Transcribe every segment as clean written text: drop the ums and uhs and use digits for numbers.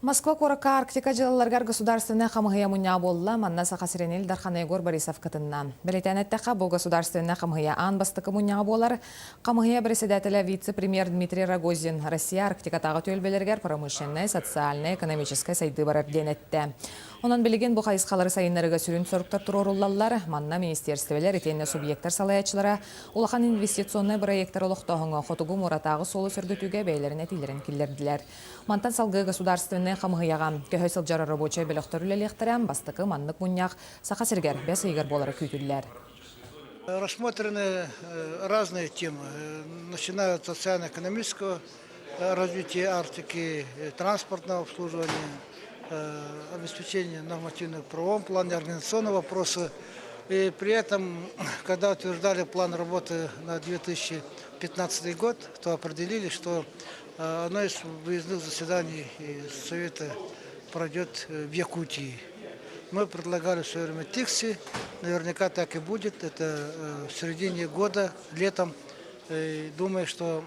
Москва Корака Арктика жылаларгар государственная хамыгая муня болла манна сахасиренил дархан Егор Борисов кытынна. Билетенеттеха бұл государственная хамыгая ан бастықы муня болар. Хамыгая председателя вице-премьер Дмитрий Рогозин Россия Арктикатағы төлбелергер промышленная, социальная, экономическая сайды барып денетті. Онан білген бұл қайысқалары сайынларыға сүрін сұрықтар тұрорулалар, манна министерствелер, етенне субъекттар салаячылара, улахан инвестиционный проекттар олықтағыңа қотугу мұратағы солы сүрдітуге бәйлерін әтейлерін келдерділер. Мантан салғы государственный хамыгаяға көйсіл жары рабочай бөліқтер үлелектірен бастықы маннық мұняқ сақасыргер бәс егер болары күйтілдер. Рассмотрены разные темы, начиная от социально-экономического развития Арктики, транспортного обслуживания, обеспечения нормативного в правовом плане, организационного вопроса. И при этом, когда утверждали план работы на 2015 год, то определили, что одно из выездных заседаний Совета пройдет в Якутии. Мы предлагали в свое время ТИКСе, наверняка так и будет, это в середине года, летом. И думаю, что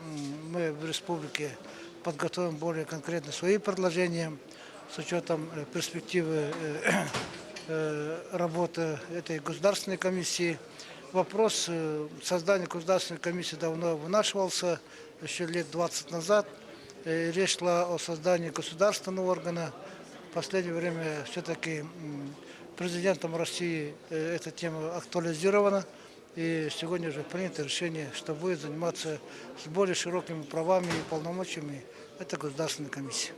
мы в республике подготовим более конкретно свои предложения с учетом перспективы работы этой государственной комиссии. Вопрос создания государственной комиссии давно вынашивался, еще лет 20 назад. Речь шла о создании государственного органа. В последнее время все-таки президентом России эта тема актуализирована. И сегодня уже принято решение, что будет заниматься с более широкими правами и полномочиями эта государственная комиссия.